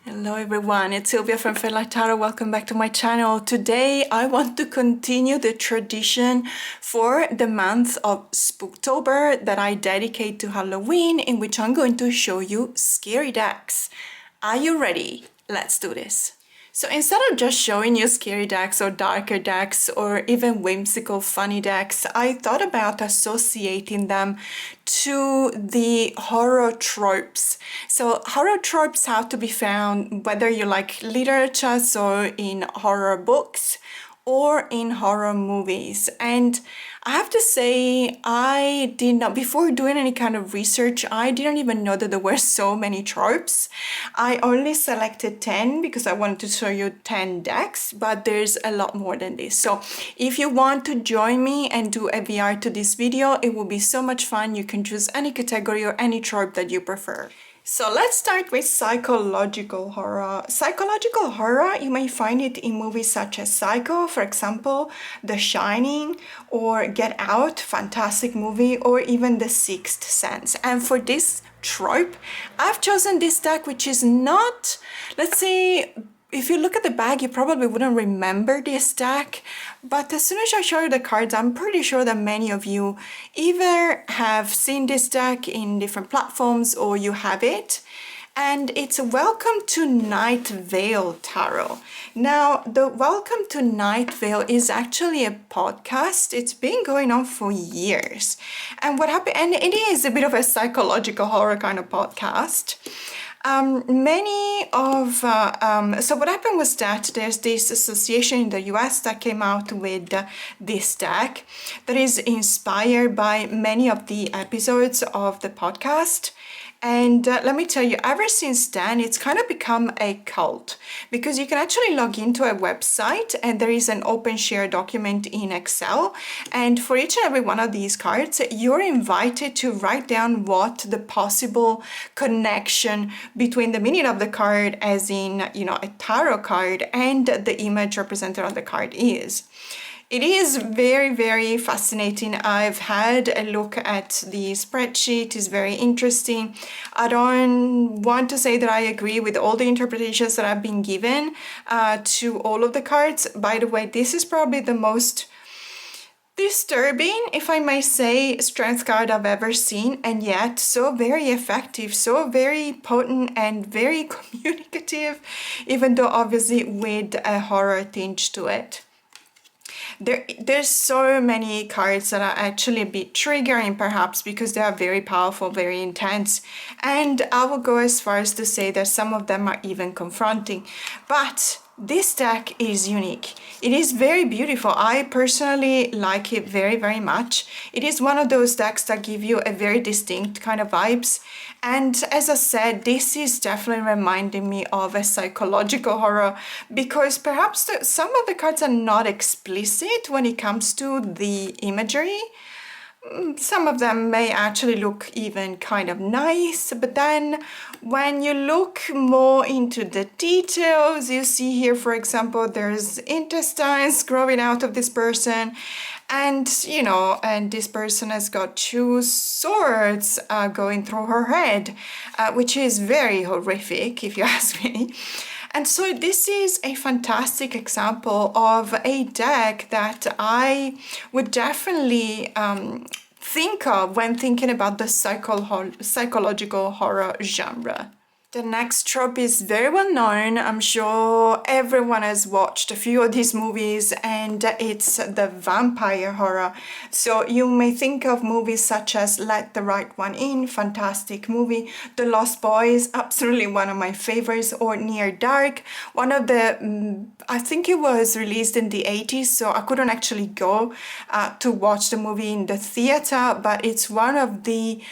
Hello everyone, it's Silvia from Tarot. Welcome back to my channel. Today I want to continue the tradition for the month of Spooktober that I dedicate to Halloween, in which I'm going to show you scary decks. Are you ready? Let's do this. So instead of just showing you scary decks or darker decks or even whimsical funny decks, I thought about associating them to the horror tropes. So horror tropes have to be found whether you like literature, so in horror books or in horror movies. And I have to say, I did not, before doing any kind of research, I didn't even know that there were so many tropes. I only selected 10 because I wanted to show you 10 decks, but there's a lot more than this. So if you want to join me and do a VR to this video, it will be so much fun. You can choose any category or any trope that you prefer. So let's start with psychological horror. Psychological horror, you may find it in movies such as Psycho, for example, The Shining, or Get Out, fantastic movie, or even The Sixth Sense. And for this trope, I've chosen this deck, which is not, let's say, if you look at the bag, you probably wouldn't remember this deck, but as soon as I show you the cards, I'm pretty sure that many of you either have seen this deck in different platforms or you have it. And it's Welcome to Night Vale Tarot. Now, the Welcome to Night Vale is actually a podcast. It's been going on for years. And what happened, and it is a bit of a psychological horror kind of podcast. So what happened was that there's this association in the US that came out with this deck that is inspired by many of the episodes of the podcast. And let me tell you, ever since then, it's kind of become a cult because you can actually log into a website and there is an open share document in Excel. And for each and every one of these cards, you're invited to write down what the possible connection between the meaning of the card, as in, you know, a tarot card, and the image represented on the card is. It is very, very fascinating. I've had a look at the spreadsheet. It's very interesting. I don't want to say that I agree with all the interpretations that have been given to all of the cards. By the way, this is probably the most disturbing, if I may say, strength card I've ever seen, and yet so very effective, so very potent and very communicative, even though obviously with a horror tinge to it. There's so many cards that are actually a bit triggering, perhaps because they are very powerful, very intense, and I will go as far as to say that some of them are even confronting. But this deck is unique. It is very beautiful. I personally like it very, very much. It is one of those decks that give you a very distinct kind of vibes. And as I said, this is definitely reminding me of a psychological horror because perhaps some of the cards are not explicit when it comes to the imagery. Some of them may actually look even kind of nice, but then when you look more into the details, you see here, for example, there's intestines growing out of this person, and you know, and this person has got two swords going through her head, which is very horrific if you ask me. And so this is a fantastic example of a deck that I would definitely think of when thinking about the psychological horror genre. The next trope is very well known. I'm sure everyone has watched a few of these movies, and it's the vampire horror. So you may think of movies such as Let the Right One In, fantastic movie, The Lost Boys, absolutely one of my favorites, or Near Dark, one of the, I think it was released in the 80s, so I couldn't actually go to watch the movie in the theater, but it's one of the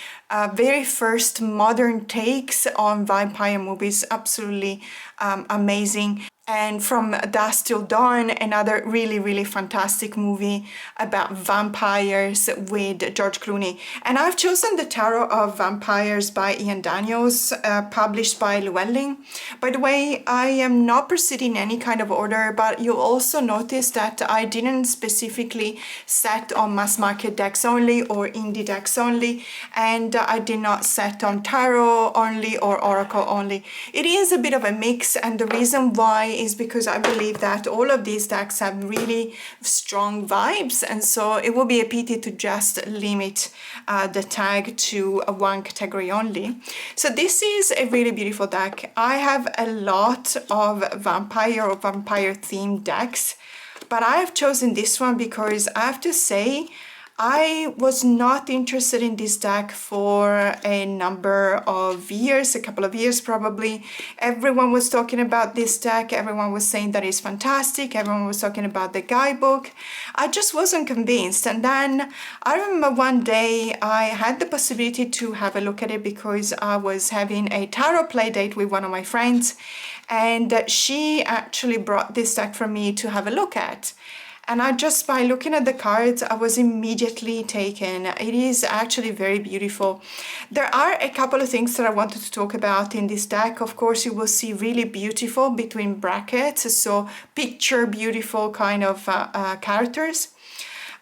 very first modern takes on vampire movies, absolutely amazing. and From Dusk Till Dawn, another really, really fantastic movie about vampires with George Clooney. And I've chosen The Tarot of Vampires by Ian Daniels, published by Llewellyn. By the way, I am not proceeding in any kind of order, but you'll also notice that I didn't specifically set on mass market decks only or indie decks only, and I did not set on tarot only or oracle only. It is a bit of a mix, and the reason why is because I believe that all of these decks have really strong vibes, and so it will be a pity to just limit the tag to one category only. So this is a really beautiful deck. I have a lot of vampire or vampire themed decks, but I have chosen this one because I have to say I was not interested in this deck for a number of years, a couple of years probably. Everyone was talking about this deck, everyone was saying that it's fantastic, everyone was talking about the guidebook. I just wasn't convinced, and then I remember one day I had the possibility to have a look at it because I was having a tarot play date with one of my friends, and she actually brought this deck for me to have a look at. And I just, by looking at the cards, I was immediately taken. It is actually very beautiful. There are a couple of things that I wanted to talk about in this deck. Of course, you will see really beautiful between brackets, so picture beautiful kind of characters.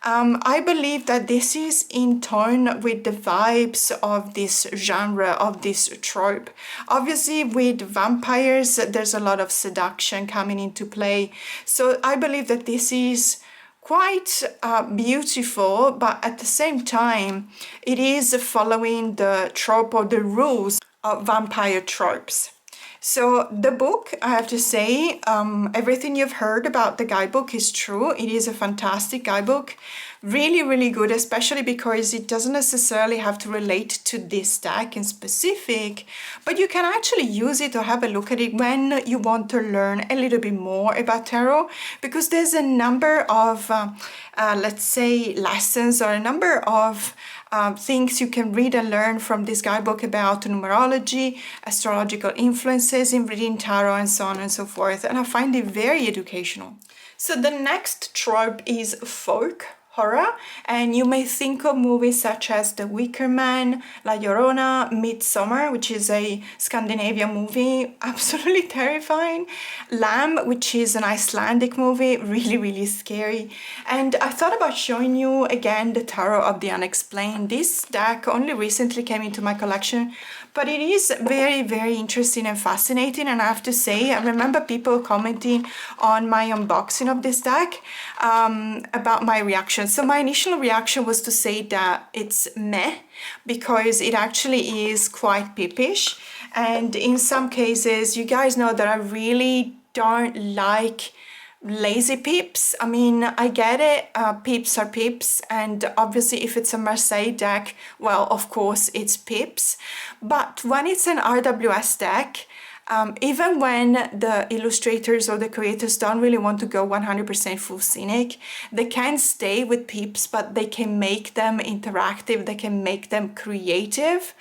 I believe that this is in tone with the vibes of this genre, of this trope. Obviously, with vampires, there's a lot of seduction coming into play. So I believe that this is quite beautiful, but at the same time, it is following the trope or the rules of vampire tropes. So the book, I have to say, everything you've heard about the guidebook is true. It is a fantastic guidebook, really, really good, especially because it doesn't necessarily have to relate to this deck in specific, but you can actually use it or have a look at it when you want to learn a little bit more about tarot, because there's a number of, let's say, lessons or a number of things you can read and learn from this guidebook about numerology, astrological influences in reading tarot, and so on and so forth. And I find it very educational. So the next trope is folk horror, and you may think of movies such as The Wicker Man, La Llorona, Midsummer, which is a Scandinavian movie, absolutely terrifying, Lamb, which is an Icelandic movie, really, really scary. And I thought about showing you again the Tarot of the Unexplained. This deck only recently came into my collection, but it is very, very interesting and fascinating. And I have to say, I remember people commenting on my unboxing of this deck about my reaction. So my initial reaction was to say that it's meh, because it actually is quite peepish. And in some cases, you guys know that I really don't like lazy peeps. I mean, I get it, peeps are peeps, and obviously if it's a Marseille deck, well, of course it's peeps. But when it's an RWS deck, even when the illustrators or the creators don't really want to go 100% full scenic, they can stay with peeps, but they can make them interactive, they can make them creative.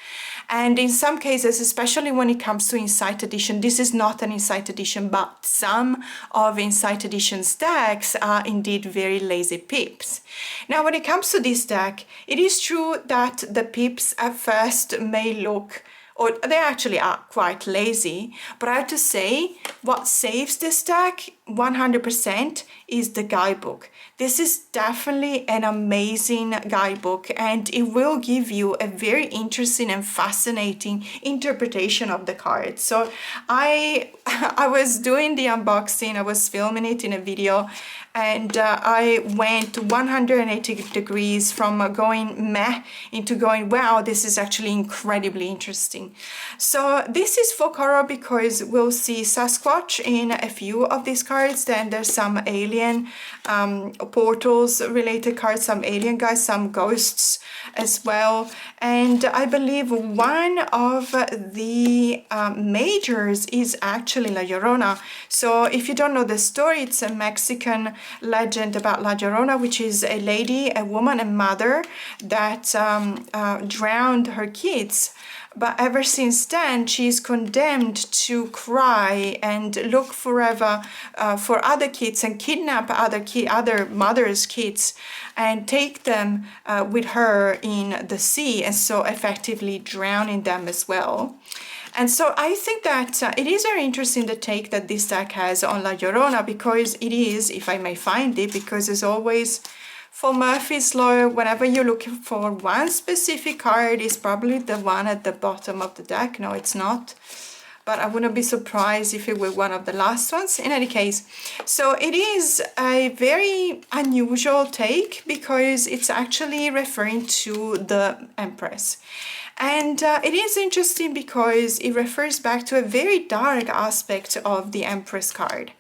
And in some cases, especially when it comes to Insight Edition, this is not an Insight Edition, but some of Insight Edition's decks are indeed very lazy peeps. Now, when it comes to this deck, it is true that the peeps at first may look, or they actually are quite lazy, but I have to say, what saves this deck 100% is the guidebook. This is definitely an amazing guidebook, and it will give you a very interesting and fascinating interpretation of the cards. So I was doing the unboxing, I was filming it in a video, and I went 180 degrees from going meh into going, wow, this is actually incredibly interesting. So this is folk horror because we'll see Sasquatch in a few of these cards. Then there's some alien portals related cards, some alien guys, some ghosts as well. And I believe one of the majors is actually La Llorona. So if you don't know the story, it's a Mexican legend about La Llorona, which is a lady, a woman, a mother that drowned her kids But ever since then, she's condemned to cry and look forever for other kids and kidnap other mothers' kids and take them with her in the sea, and so effectively drowning them as well. And so I think that it is very interesting the take that this deck has on La Llorona, because it is, if I may find it, because as always, for Murphy's Law, whenever you're looking for one specific card, is probably the one at the bottom of the deck. No, it's not. But I wouldn't be surprised if it were one of the last ones. In any case, so it is a very unusual take because it's actually referring to the Empress. And it is interesting because it refers back to a very dark aspect of the Empress card.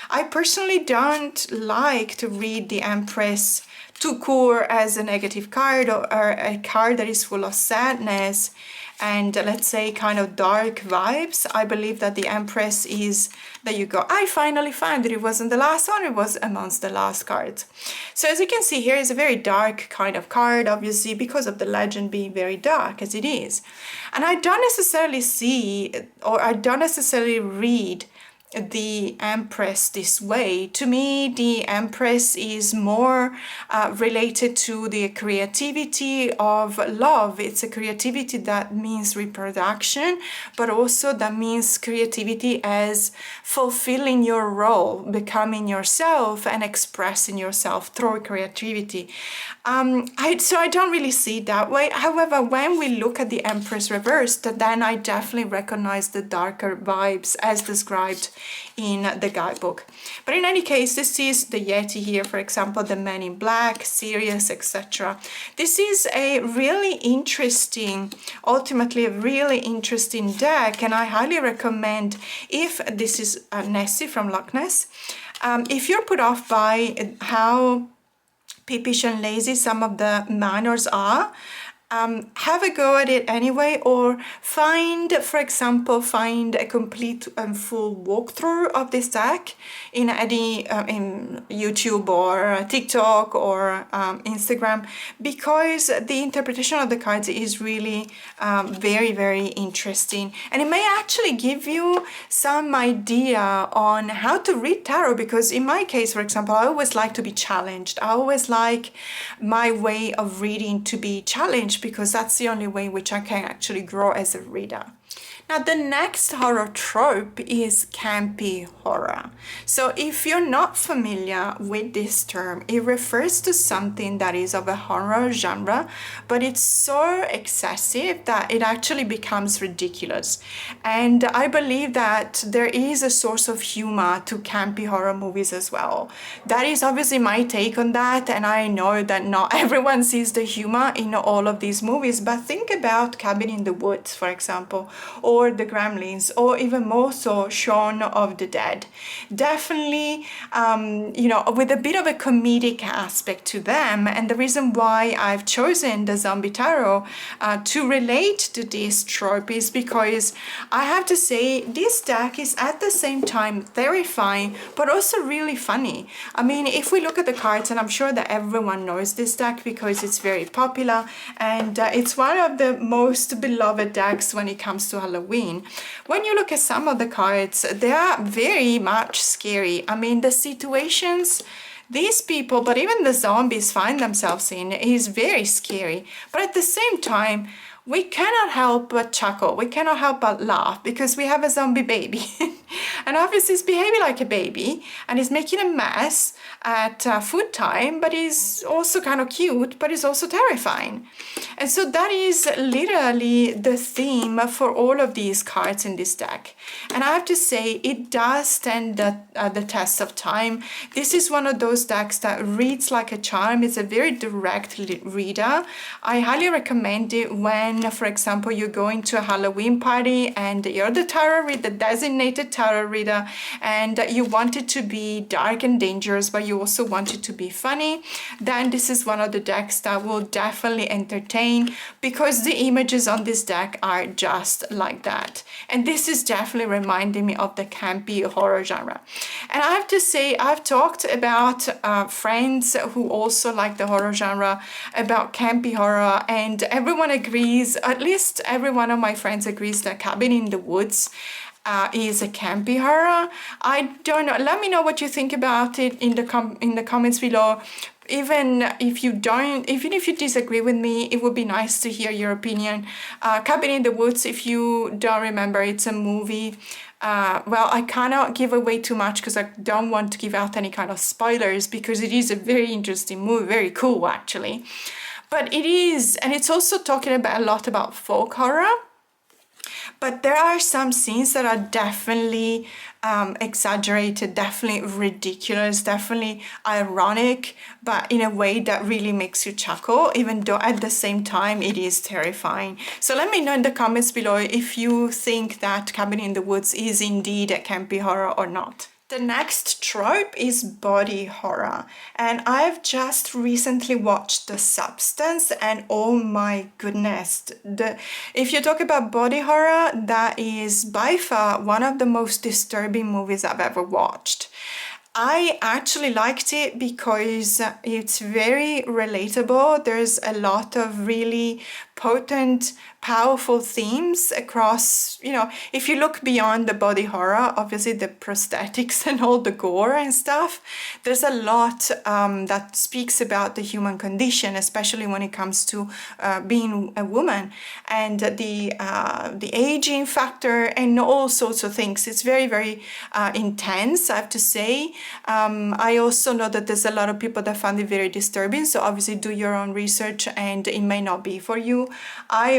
I personally don't like to read the Empress tout court as a negative card or a card that is full of sadness and let's say kind of dark vibes. I believe that the Empress is, there you go, I finally found that it wasn't the last one, it was amongst the last cards. So as you can see here is a very dark kind of card, obviously because of the legend being very dark as it is. And I don't necessarily see, or I don't necessarily read the Empress this way. To me, the Empress is more related to the creativity of love. It's a creativity that means reproduction, but also that means creativity as fulfilling your role, becoming yourself and expressing yourself through creativity. So I don't really see it that way. However, when we look at the Empress reversed, then I definitely recognize the darker vibes as described in the guidebook. But in any case, this is the Yeti here, for example, the Man in Black, Sirius, etc. This is a really interesting, ultimately a really interesting deck, and I highly recommend, if this is Nessie from Loch Ness, if you're put off by how peepish and lazy some of the minors are, have a go at it anyway, or find, for example, find a complete and full walkthrough of this deck in any in YouTube or TikTok or Instagram, because the interpretation of the cards is really very, very interesting, and it may actually give you some idea on how to read tarot. Because in my case, for example, I always like to be challenged. I always like my way of reading to be challenged, because that's the only way in which I can actually grow as a reader. Now, the next horror trope is campy horror. So if you're not familiar with this term, it refers to something that is of a horror genre, but it's so excessive that it actually becomes ridiculous. And I believe that there is a source of humor to campy horror movies as well. That is obviously my take on that, and I know that not everyone sees the humor in all of these movies, but think about Cabin in the Woods, for example, or The Gremlins, or even more so Shaun of the Dead. Definitely, with a bit of a comedic aspect to them. And the reason why I've chosen the Zombie Tarot to relate to this trope is because I have to say this deck is at the same time terrifying, but also really funny. I mean, if we look at the cards, and I'm sure that everyone knows this deck because it's very popular, and it's one of the most beloved decks when it comes to Halloween. When you look at some of the cards, they are very much scary. I mean, the situations these people, but even the zombies find themselves in, is very scary. But at the same time, we cannot help but chuckle. We cannot help but laugh because we have a zombie baby. And obviously he's behaving like a baby and he's making a mess at food time, but he's also kind of cute, but he's also terrifying. And so that is literally the theme for all of these cards in this deck. And I have to say, it does stand the test of time. This is one of those decks that reads like a charm. It's a very direct reader. I highly recommend it when, for example, you're going to a Halloween party and you're the tarot reader, the designated tarot reader, and you want it to be dark and dangerous, but you you also want it to be funny, then this is one of the decks that will definitely entertain, because the images on this deck are just like that. And this is definitely reminding me of the campy horror genre. And I have to say, I've talked about friends who also like the horror genre, about campy horror, and everyone agrees, at least every one of my friends agrees, that Cabin in the Woods is a campy horror. I don't know. Let me know what you think about it in the comments below. Even if you disagree with me, it would be nice to hear your opinion. Cabin in the Woods, if you don't remember, it's a movie. Well, I cannot give away too much because I don't want to give out any kind of spoilers, because it is a very interesting movie, very cool actually. But it is, and it's also talking about a lot about folk horror. But there are some scenes that are definitely exaggerated, definitely ridiculous, definitely ironic, but in a way that really makes you chuckle, even though at the same time it is terrifying. So let me know in the comments below if you think that Cabin in the Woods is indeed a campy horror or not. The next trope is body horror, and I've just recently watched The Substance, and oh my goodness, if you talk about body horror, that is by far one of the most disturbing movies I've ever watched. I actually liked it because it's very relatable. There's a lot of really potent, powerful themes across, if you look beyond the body horror, obviously the prosthetics and all the gore and stuff, there's a lot that speaks about the human condition, especially when it comes to being a woman, and the aging factor and all sorts of things. It's very, very intense, I have to say. I also know that there's a lot of people that find it very disturbing, so obviously do your own research and it may not be for you. I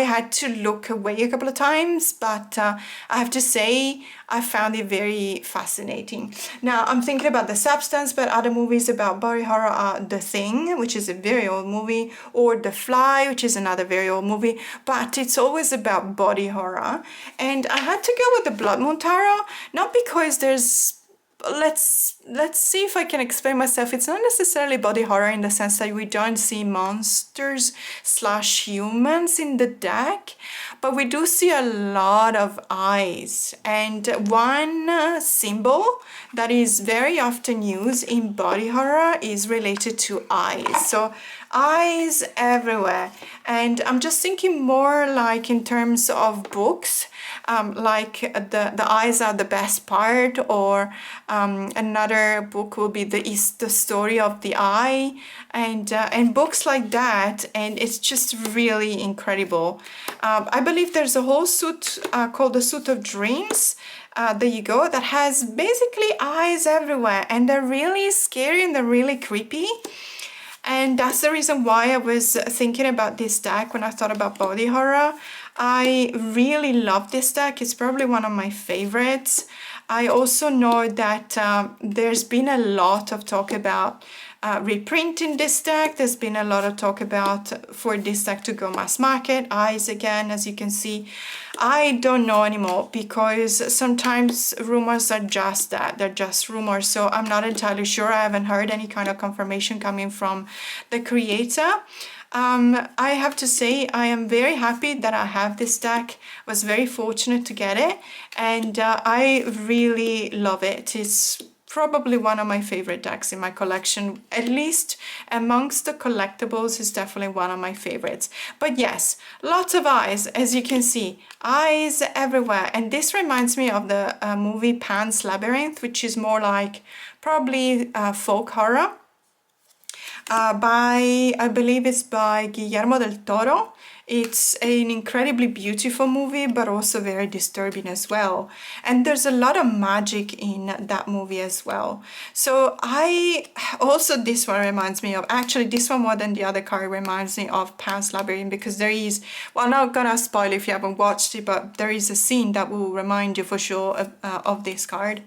had to look away a couple of times, but I have to say I found it very fascinating. Now I'm thinking about The Substance, but other movies about body horror are The Thing, which is a very old movie, or The Fly, which is another very old movie, but it's always about body horror. And I had to go with the Blood Moon Tarot, not because there's, let's see if I can explain myself. It's not necessarily body horror in the sense that we don't see monsters / humans in the deck, but we do see a lot of eyes. And one symbol that is very often used in body horror is related to eyes. So eyes everywhere. And I'm just thinking more like in terms of books, like the eyes are the best part, or another book will be the story of the eye, and books like that. And it's just really incredible. I believe there's a whole suit called the Suit of Dreams. There you go, that has basically eyes everywhere, and they're really scary and they're really creepy. And that's the reason why I was thinking about this deck when I thought about body horror. I really love this deck. It's probably one of my favorites. I also know that there's been a lot of talk about reprinting this deck. There's been a lot of talk about for this deck to go mass market. Eyes again, as you can see. I don't know anymore, because sometimes rumors are just that, they're just rumors, so I'm not entirely sure. I haven't heard any kind of confirmation coming from the creator. I have to say I am very happy that I have this deck. I was very fortunate to get it, and I really love it. It's probably one of my favorite decks in my collection, at least amongst the collectibles. Is definitely one of my favorites. But yes, lots of eyes, as you can see, eyes everywhere. And this reminds me of the movie Pan's Labyrinth, which is more like probably folk horror. I believe it's by Guillermo del Toro. It's an incredibly beautiful movie, but also very disturbing as well. And there's a lot of magic in that movie as well. So this one reminds me of, actually this one more than the other card reminds me of Pan's Labyrinth, because there is, well, I'm not gonna spoil if you haven't watched it, but there is a scene that will remind you for sure of this card.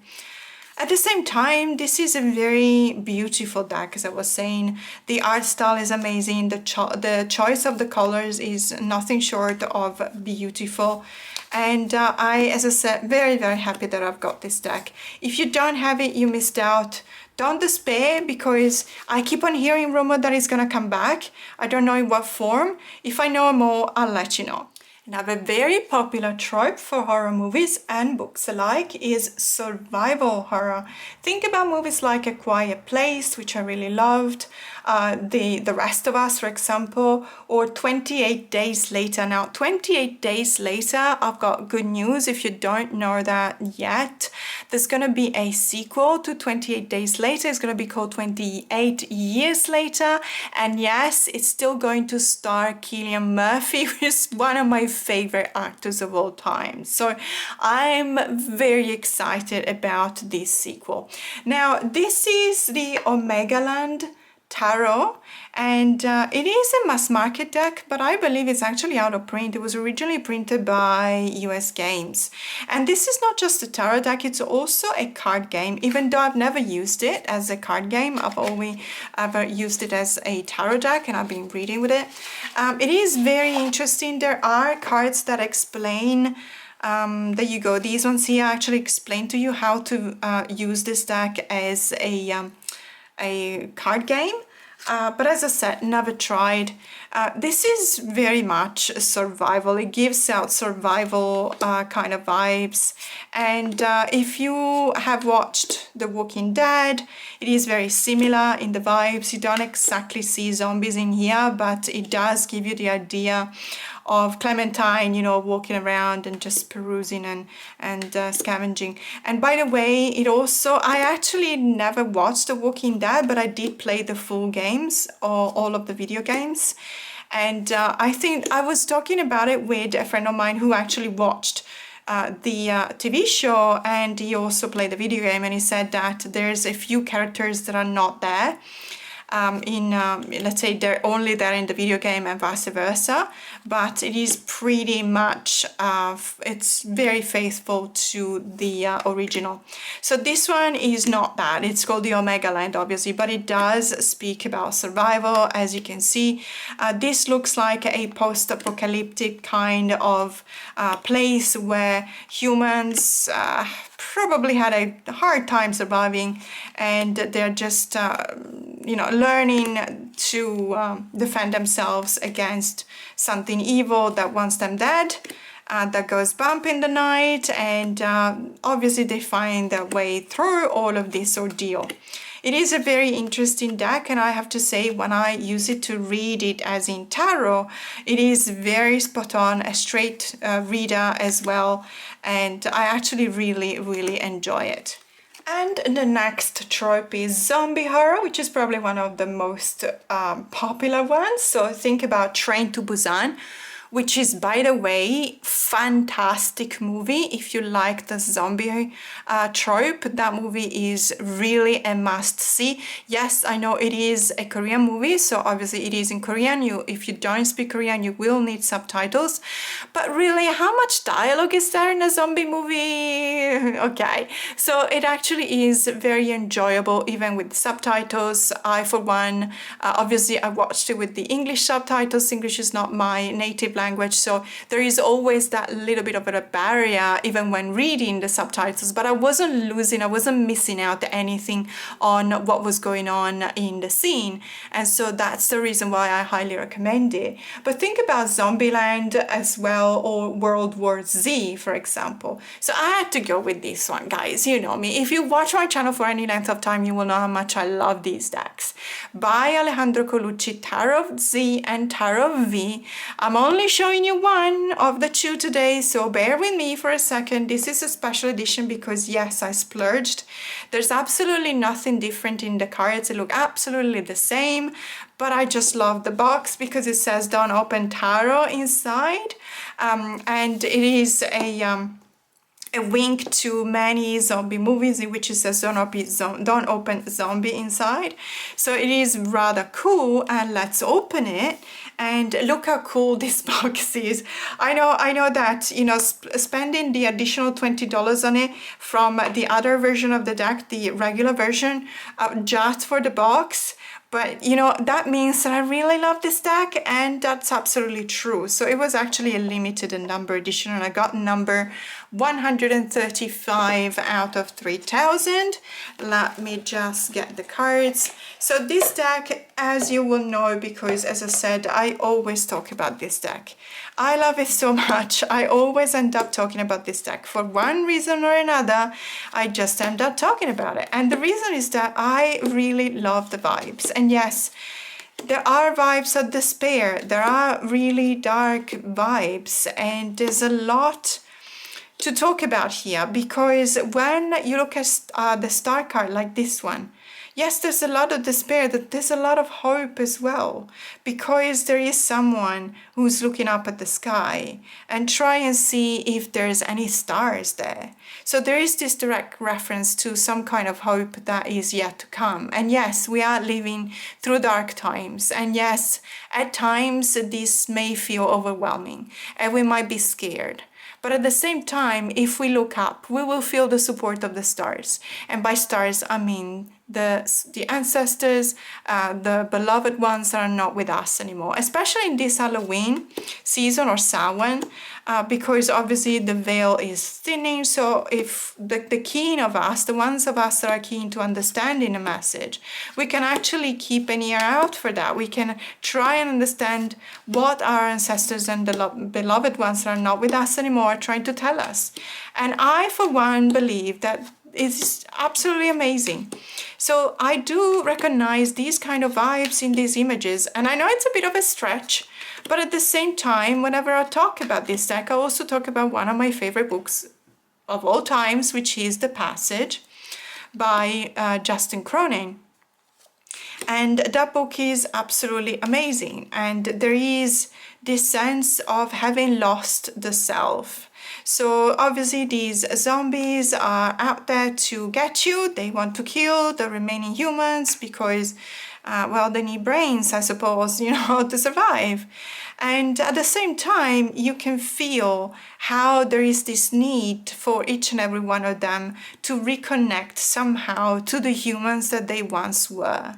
At the same time, this is a very beautiful deck, as I was saying. The art style is amazing. The choice of the colors is nothing short of beautiful. And as I said, very, very happy that I've got this deck. If you don't have it, you missed out. Don't despair, because I keep on hearing rumor that it's gonna come back. I don't know in what form. If I know more, I'll let you know. Another very popular trope for horror movies and books alike is survival horror. Think about movies like A Quiet Place, which I really loved, The Rest of Us, for example, or 28 Days Later. Now, 28 Days Later, I've got good news if you don't know that yet. There's going to be a sequel to 28 Days Later. It's going to be called 28 Years Later. And yes, it's still going to star Cillian Murphy, who is one of my favorite actors of all time. So I'm very excited about this sequel. Now, this is the Omegaland Tarot, and it is a mass market deck, but I believe it's actually out of print. It was originally printed by US Games. And this is not just a tarot deck, it's also a card game. Even though I've never used it as a card game, I've always ever used it as a tarot deck, and I've been reading with it. It is very interesting. There are cards that explain, there you go, these ones here actually explain to you how to use this deck as a card game. But as I said, never tried. This is very much survival. It gives out survival kind of vibes. And if you have watched The Walking Dead, it is very similar in the vibes. You don't exactly see zombies in here, but it does give you the idea of Clementine, you know, walking around and just perusing and scavenging. And by the way, it also, I actually never watched The Walking Dead, but I did play the full games, or all of the video games. And I think I was talking about it with a friend of mine who actually watched the TV show, and he also played the video game, and he said that there's a few characters that are not there. Let's say they're only there in the video game and vice versa, but it is pretty much, it's very faithful to the original. So this one is not bad. It's called the Omegaland, obviously, but it does speak about survival. As you can see, this looks like a post-apocalyptic kind of place where humans probably had a hard time surviving, and they're just you know, learning to defend themselves against something evil that wants them dead, that goes bump in the night, and obviously they find their way through all of this ordeal. It is a very interesting deck, and I have to say, when I use it to read it as in tarot, it is very spot on, a straight reader as well, and I actually really, really enjoy it. And the next trope is zombie horror, which is probably one of the most popular ones. So think about Train to Busan, which is, by the way, fantastic movie. If you like the zombie trope, that movie is really a must-see. Yes, I know it is a Korean movie, so obviously it is in Korean. If you don't speak Korean, you will need subtitles. But really, how much dialogue is there in a zombie movie? Okay, so it actually is very enjoyable, even with subtitles. I, for one, obviously I watched it with the English subtitles. English is not my native language, so there is always that little bit of a barrier even when reading the subtitles, but I wasn't missing out anything on what was going on in the scene, and so that's the reason why I highly recommend it. But think about Zombieland as well, or World War Z, for example. So I had to go with this one, guys. You know me, if you watch my channel for any length of time, you will know how much I love these decks. By Alejandro Colucci, Tarot Z and Tarot V. I'm only showing you one of the two today, so bear with me for a second. This is a special edition because yes, I splurged. There's absolutely nothing different in the cards. They look absolutely the same, but I just love the box because it says "Don't Open Tarot" inside, and it is a wink to many zombie movies in which it says don't open zombie inside. So it is rather cool, and let's open it And look how cool this box is. I know that, you know, spending the additional $20 on it from the other version of the deck, the regular version, just for the box. But, you know, that means that I really love this deck, and that's absolutely true. So it was actually a limited number edition, and I got number 135 out of 3,000. Let me just get the cards. So this deck, as you will know, because as I said, I always talk about this deck. I love it so much. I always end up talking about this deck. For one reason or another, I just end up talking about it. And the reason is that I really love the vibes. And yes, there are vibes of despair. There are really dark vibes. And there's a lot to talk about here, because when you look at the star card like this one, yes, there's a lot of despair, but there's a lot of hope as well, because there is someone who's looking up at the sky and try and see if there's any stars there. So there is this direct reference to some kind of hope that is yet to come. And yes, we are living through dark times. And yes, at times this may feel overwhelming and we might be scared. But at the same time, if we look up, we will feel the support of the stars. And by stars, I mean the ancestors, the beloved ones that are not with us anymore, especially in this Halloween season or Samhain, because obviously the veil is thinning. So if the keen of us, the ones of us that are keen to understanding a message, we can actually keep an ear out for that. We can try and understand what our ancestors and the beloved ones that are not with us anymore are trying to tell us. And I, for one, believe that it's absolutely amazing. So I do recognize these kind of vibes in these images, and I know it's a bit of a stretch, but at the same time, whenever I talk about this deck, I also talk about one of my favorite books of all times, which is The Passage by Justin Cronin. And that book is absolutely amazing, and there is this sense of having lost the self. So obviously these zombies are out there to get you. They want to kill the remaining humans because, well, they need brains, I suppose, you know, to survive. And at the same time, you can feel how there is this need for each and every one of them to reconnect somehow to the humans that they once were.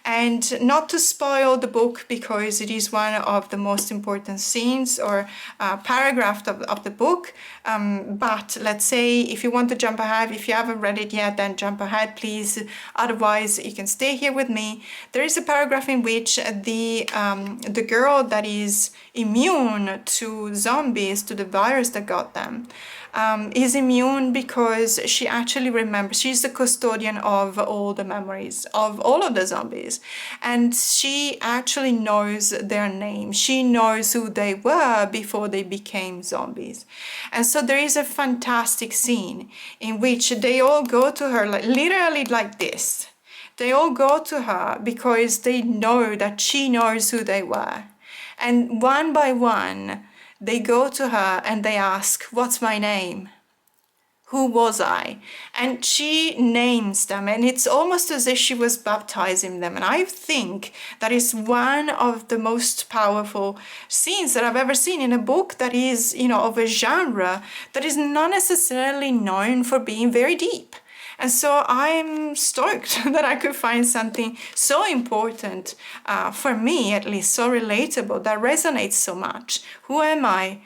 And not to spoil the book, because it is one of the most important scenes or paragraph of the book, but let's say if you want to jump ahead, if you haven't read it yet, then jump ahead, please. Otherwise, you can stay here with me. There is a paragraph in which the girl that is immune to zombies, to the virus that got them, is immune because she actually remembers. She's the custodian of all the memories of all of the zombies, and she actually knows their name. She knows who they were before they became zombies. And so there is a fantastic scene in which they all go to her, like literally like this. They all go to her because they know that she knows who they were. And one by one, they go to her and they ask, "What's my name? Who was I?" And she names them, and it's almost as if she was baptizing them. And I think that is one of the most powerful scenes that I've ever seen in a book that is, you know, of a genre that is not necessarily known for being very deep. And so I'm stoked that I could find something so important, for me at least, so relatable, that resonates so much. Who am I?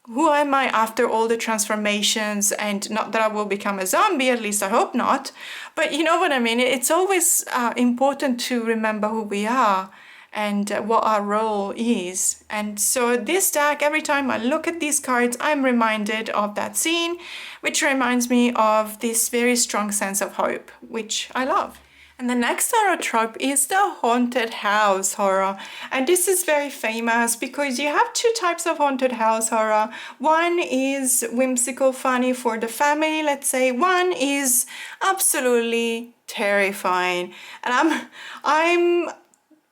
Who am I after all the transformations? And not that I will become a zombie, at least I hope not. But you know what I mean? It's always important to remember who we are and what our role is. And so this deck, every time I look at these cards, I'm reminded of that scene, which reminds me of this very strong sense of hope, which I love. And the next horror trope is the haunted house horror. And this is very famous because you have two types of haunted house horror. One is whimsical, funny for the family, let's say. One is absolutely terrifying. And I'm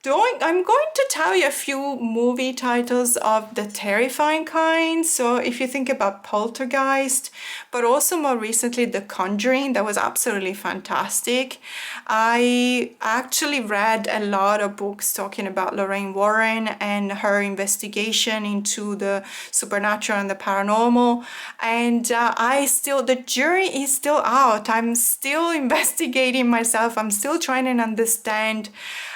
I'm going to tell you a few movie titles of the terrifying kind. So if you think about Poltergeist, but also more recently The Conjuring, that was absolutely fantastic. I actually read a lot of books talking about Lorraine Warren and her investigation into the supernatural and the paranormal. And the jury is still out. I'm still investigating myself. I'm still trying to understand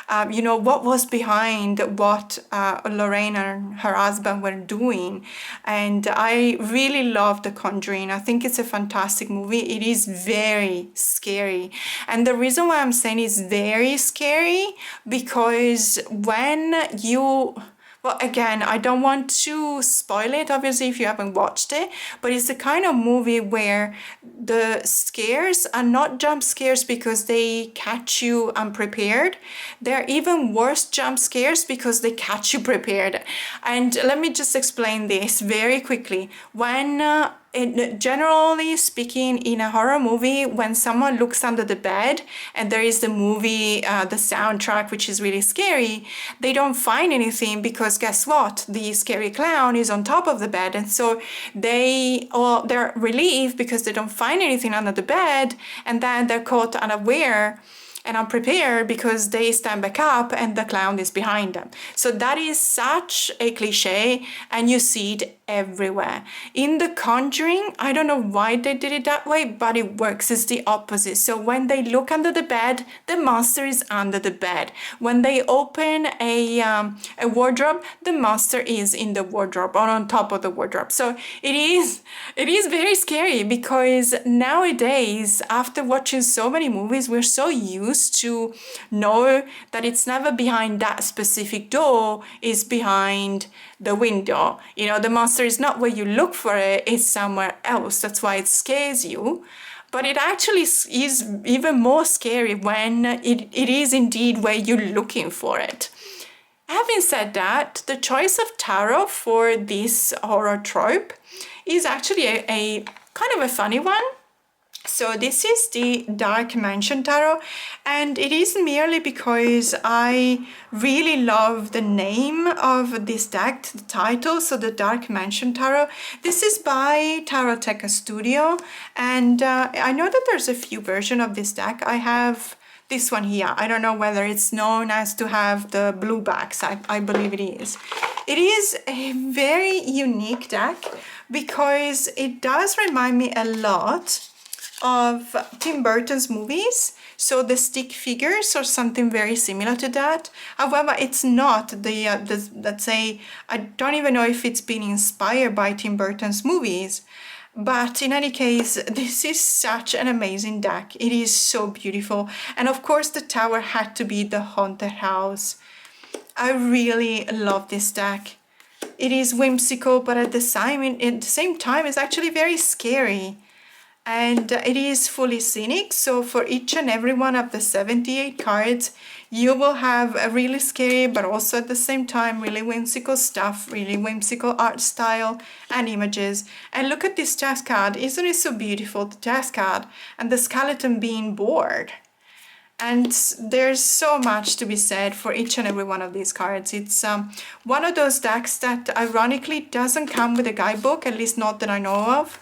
what was behind what Lorraine and her husband were doing. And I really love The Conjuring. I think it's a fantastic movie. It is very scary. And the reason why I'm saying it's very scary, because when you... Well, again, I don't want to spoil it, obviously, if you haven't watched it, but it's the kind of movie where the scares are not jump scares because they catch you unprepared. They're even worse jump scares because they catch you prepared. And let me just explain this very quickly. Generally speaking, in a horror movie, when someone looks under the bed and there is the movie, the soundtrack, which is really scary, they don't find anything because guess what? The scary clown is on top of the bed. And so they're relieved because they don't find anything under the bed, and then they're caught unaware and unprepared because they stand back up and the clown is behind them. So that is such a cliche, and you see it everywhere. In The Conjuring, I don't know why they did it that way, but it works. It's the opposite. So when they look under the bed, the monster is under the bed. When they open a wardrobe, the monster is in the wardrobe or on top of the wardrobe. So it is very scary, because nowadays, after watching so many movies, we're so used to know that it's never behind that specific door, it's behind the window. The monster is not where you look for it, it's somewhere else. That's why it scares you. But it actually is even more scary when it is indeed where you're looking for it. Having said that, the choice of tarot for this horror trope is actually a kind of a funny one. So this is the Dark Mansion Tarot, and it is merely because I really love the name of this deck, the title, so the Dark Mansion Tarot. This is by Tarotteca Studio, and I know that there's a few versions of this deck. I have this one here. I don't know whether it's known as to have the blue backs. I believe it is. It is a very unique deck because it does remind me a lot of Tim Burton's movies, so the stick figures or something very similar to that. However, it's not let's say, I don't even know if it's been inspired by Tim Burton's movies, but in any case, this is such an amazing deck. It is so beautiful, and of course the tower had to be the haunted house. I really love this deck. It is whimsical, but at the same time it's actually very scary. And it is fully scenic, so for each and every one of the 78 cards, you will have a really scary, but also at the same time, really whimsical stuff, really whimsical art style and images. And look at this chess card. Isn't it so beautiful, the chess card? And the skeleton being bored. And there's so much to be said for each and every one of these cards. It's one of those decks that ironically doesn't come with a guidebook, at least not that I know of.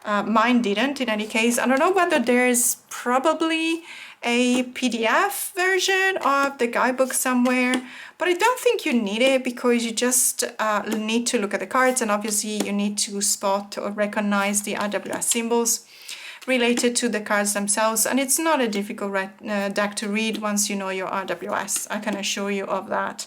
Mine didn't, in any case. I don't know whether there's probably a PDF version of the guidebook somewhere, but I don't think you need it, because you just need to look at the cards, and obviously you need to spot or recognize the RWS symbols related to the cards themselves, and it's not a difficult deck to read once you know your RWS. I can assure you of that.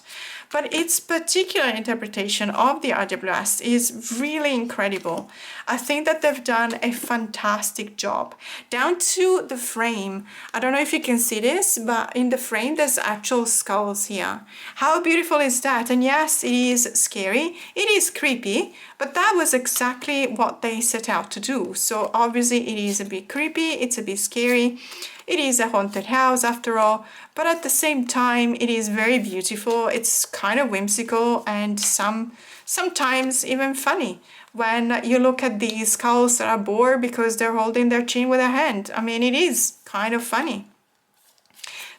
But its particular interpretation of the RWS is really incredible. I think that they've done a fantastic job. Down to the frame. I don't know if you can see this, but in the frame there's actual skulls here. How beautiful is that? And yes, it is scary. It is creepy, but that was exactly what they set out to do. So obviously it is a bit creepy, it's a bit scary. It is a haunted house after all, but at the same time it is very beautiful. It's kind of whimsical and sometimes even funny when you look at these skulls that are bored because they're holding their chin with a hand. I mean, it is kind of funny.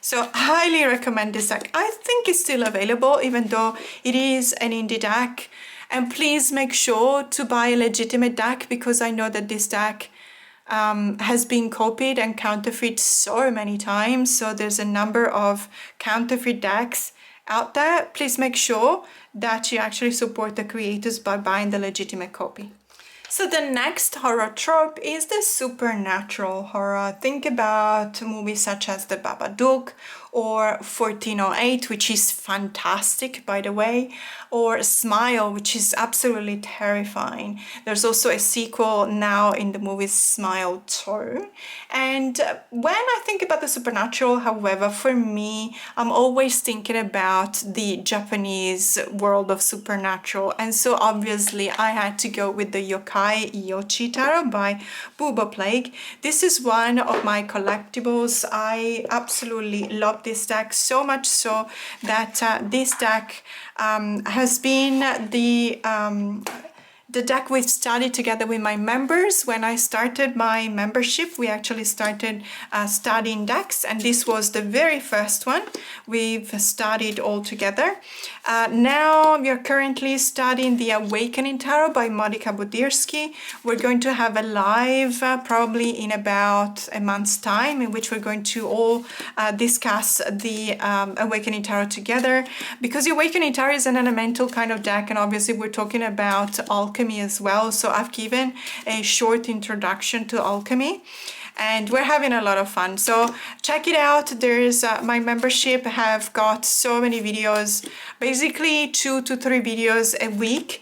So highly recommend this deck. I think it's still available, even though it is an indie deck. And please make sure to buy a legitimate deck, because I know that this deck has been copied and counterfeit so many times. So there's a number of counterfeit decks out there. Please make sure that you actually support the creators by buying the legitimate copy. So the next horror trope is the supernatural horror. Think about movies such as The Babadook or 1408, which is fantastic, by the way, or Smile, which is absolutely terrifying. There's also a sequel now in the movie Smile 2. And when I think about the supernatural, however, for me, I'm always thinking about the Japanese world of supernatural. And so obviously I had to go with the Yokai Yochi Tarot by Booba Plague. This is one of my collectibles. I absolutely love this deck, so much so that this deck has been the deck we've studied together with my members. When I started my membership, we actually started studying decks, and this was the very first one we've studied all together. Now we are currently studying the Awakening Tarot by Moody. We're going to have a live probably in about a month's time, in which we're going to all discuss the Awakening Tarot together, because the Awakening Tarot is an elemental kind of deck, and obviously we're talking about alchemy as well. So I've given a short introduction to alchemy, and we're having a lot of fun. So check it out. There's my membership have got so many videos, basically 2 to 3 videos a week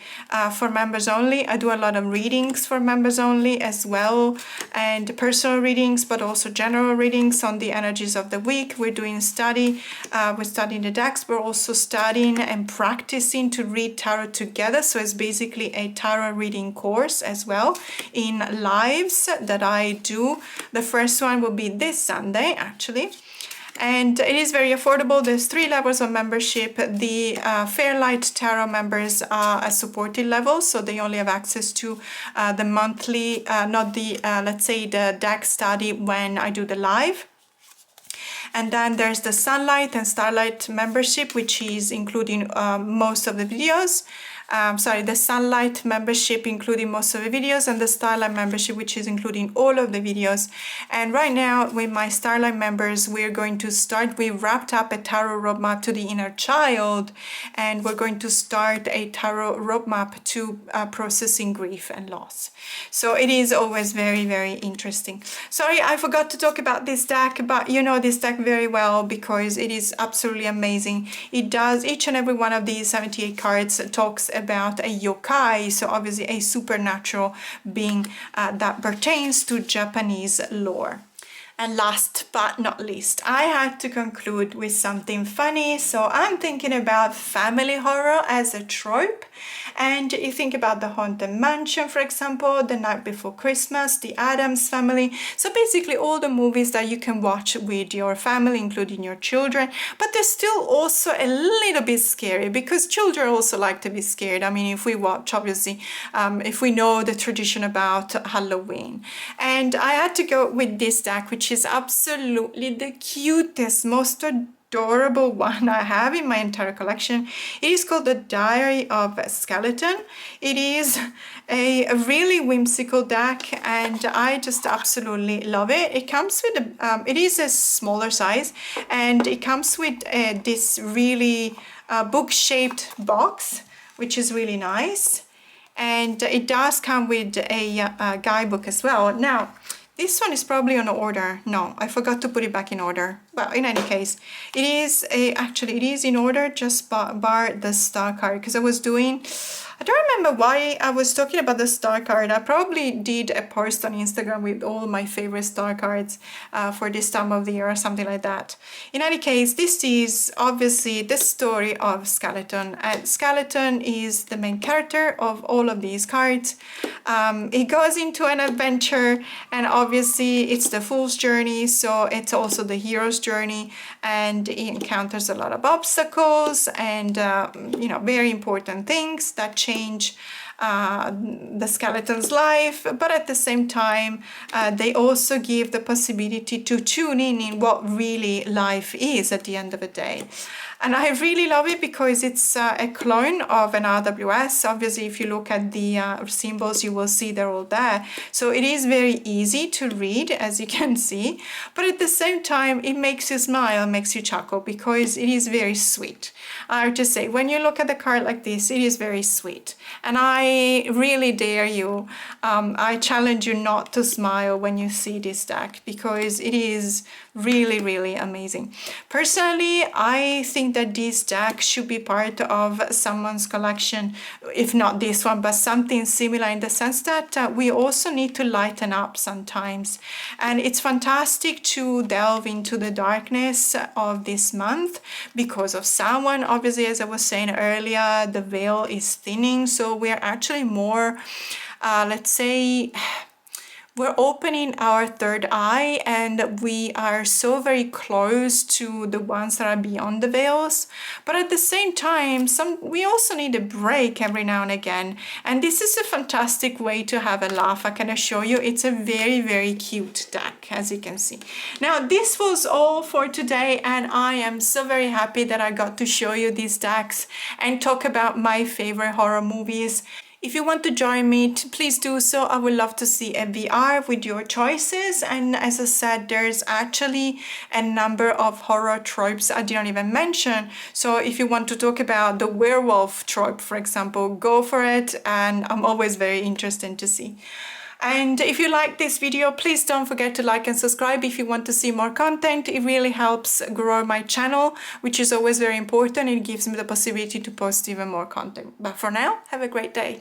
for members only. I do a lot of readings for members only as well, and personal readings, but also general readings on the energies of the week. We're doing study, we're studying the decks. We're also studying and practicing to read tarot together. So it's basically a tarot reading course as well in lives that I do. The first one will be this Sunday, actually. And it is very affordable. There's 3 levels of membership. The Fairlight Tarot members are a supported level, so they only have access to the monthly, not the, let's say, the deck study when I do the live. And then there's the Sunlight and Starlight membership, which is including most of the videos. The Sunlight membership including most of the videos, and the Starlight membership, which is including all of the videos. And right now with my Starlight members, we're going to start, we wrapped up a tarot roadmap to the inner child, and we're going to start a tarot roadmap to processing grief and loss. So it is always very, very interesting. Sorry, I forgot to talk about this deck, but you know this deck very well because it is absolutely amazing. It does, each and every one of these 78 cards talks about a yokai, so obviously a supernatural being that pertains to Japanese lore. And last but not least, I had to conclude with something funny. So I'm thinking about family horror as a trope. And you think about The Haunted Mansion, for example, The Night Before Christmas, The Addams Family. So basically all the movies that you can watch with your family, including your children. But they're still also a little bit scary, because children also like to be scared. I mean, if we watch, obviously, if we know the tradition about Halloween. And I had to go with this deck, which is absolutely the cutest, most adorable one I have in my entire collection. It is called The Diary of a Skeleton. It is a really whimsical deck, and I just absolutely love it. It comes with it is a smaller size, and it comes with this really book-shaped box, which is really nice. And it does come with a guidebook as well. Now, this one is probably on order. No, I forgot to put it back in order. Well, in any case, it is actually it is in order, just bar the star card, because I was doing, I don't remember why I was talking about the star card. I probably did a post on Instagram with all my favorite star cards for this time of the year or something like that. In any case, this is obviously the story of Skeleton. And Skeleton is the main character of all of these cards. He goes into an adventure, and obviously it's the fool's journey, so it's also the hero's journey, and he encounters a lot of obstacles and you know, very important things that change the skeleton's life, but at the same time, they also give the possibility to tune in what really life is at the end of the day. And I really love it because it's a clone of an RWS. Obviously, if you look at the symbols, you will see they're all there. So it is very easy to read, as you can see. But at the same time, it makes you smile, makes you chuckle, because it is very sweet. I have to say, when you look at the card like this, it is very sweet. And I really dare you, I challenge you not to smile when you see this deck, because it is really, really amazing. Personally, I think that this deck should be part of someone's collection, if not this one, but something similar, in the sense that we also need to lighten up sometimes. And it's fantastic to delve into the darkness of this month because of someone. Obviously, as I was saying earlier, the veil is thinning, so we're actually more, let's say, we're opening our third eye, and we are so very close to the ones that are beyond the veils. But at the same time, we also need a break every now and again. And this is a fantastic way to have a laugh. I can assure you, it's a very, very cute deck, as you can see. Now, this was all for today, and I am so very happy that I got to show you these decks and talk about my favorite horror movies. If you want to join me, please do so. I would love to see a VR with your choices. And as I said, there's actually a number of horror tropes I didn't even mention. So if you want to talk about the werewolf trope, for example, go for it. And I'm always very interested to see. And if you like this video, please don't forget to like and subscribe if you want to see more content. It really helps grow my channel, which is always very important. It gives me the possibility to post even more content. But for now, have a great day.